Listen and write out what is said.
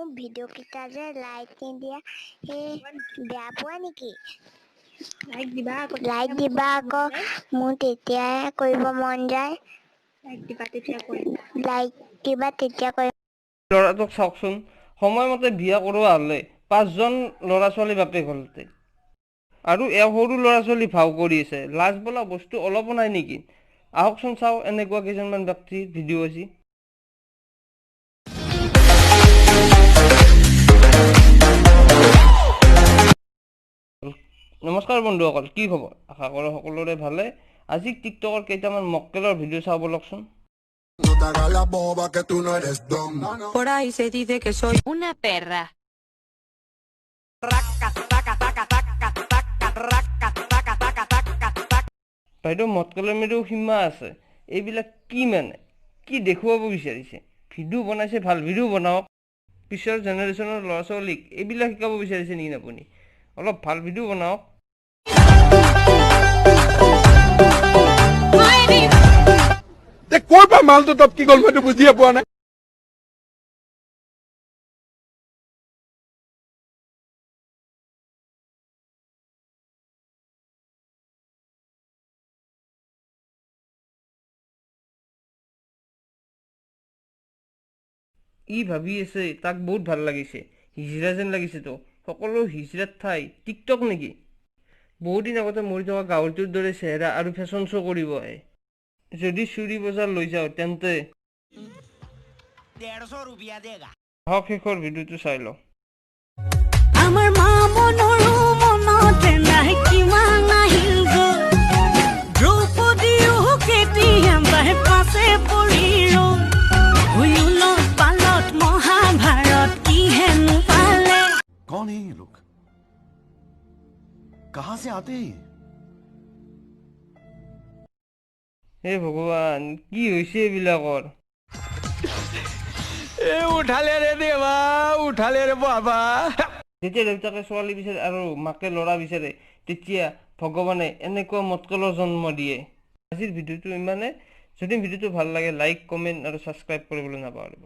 মোৰ ভিডিঅ' কেইটা যে লাইক নিদিয়া সেই বেয়া পোৱা নেকি? লাইক দিবা আকৌ মোৰ তেতিয়াহে কৰিব মন যায়। লাইক দিবা তেতিয়া কৰিম। ল'ৰাটোক চাওকচোন, সময়মতে বিয়া কৰোৱা হ'লে 5জন ল'ৰা ছোৱালী বাপেক হ'লতে আৰু সৰু ল'ৰা ছোৱালী ভাও কৰি আছে। লাজ বোলা বস্তু অলপো নাই নেকি? আহকচোন চাওঁ এনেকুৱা কেইজনমান ব্যক্তিৰ ভিডিঅ' আজি। নমস্কাৰ বন্ধুসকল, কি খবৰ? আশা কৰোঁ সকলোৰে ভালে। আজি টিকটকৰ কেইটামান মক্কেলৰ ভিডিঅ' চাওঁ বলকচোন। No te hagas la boba que tú no eres dom. Por ahí se dice que soy una perra. বাইদেউ মক্কেলৰ মেৰেও সীমা আছে। এইবিলাক কি মানে? কি দেখুৱাব বিচাৰিছে? ভিডিঅ' বনাইছে, ভাল ভিডিঅ' বনাওক। পিছৰ জেনেৰেশ্যনৰ ল'ৰা ছোৱালীক এইবিলাক শিকাব বিচাৰিছে নেকি আপুনি? অলপ ভাল ভিডিঅ' বনাওক। ক'ৰ পৰা মালটো টপকি গ'ল মইতো বুজিয়ে পোৱা নাই। ই ভাবি আছে তাক বহুত ভাল লাগিছে, হিজৰা যেন লাগিছেতো। সকলো হিজৰাত ঠাই টিকটক নেকি? বহুদিন আগতে মৰি থকা গাহৰিটোৰ দৰে চেহেৰা আৰু ফেশ্বন শ্ব' কৰিব আহে। যদি চুৰি বজাৰ লৈ যাওঁ তেন্তে হওক, শেষৰ ভিডিঅ'টো চাই লওঁ। আমাৰ মা মনৰো মনতে নাই কিমান আহিল গৈ দ্ৰৌপদীও কেতিয়াবাই পাছে পৰি ৰৈ হুইলত পালত মহাভাৰত কি হেনো পালে। कौन है ये लोग? कहां से आते हैं? হে ভগৱান, কি হৈছে এইবিলাকৰ? উঠালে ৰে দেৱা, উঠালে ৰে বাবা। যেতিয়া দেউতাকে ছোৱালী বিচাৰে আৰু মাকে ল'ৰা বিচাৰে, তেতিয়া ভগৱানে এনেকুৱা মক্কেলৰ জন্ম দিয়ে। আজিৰ ভিডিঅ'টো ইমানে। যদি ভিডিঅ'টো ভাল লাগে লাইক, কমেণ্ট আৰু ছাবস্ক্ৰাইব কৰিবলৈ নাপাহৰিব।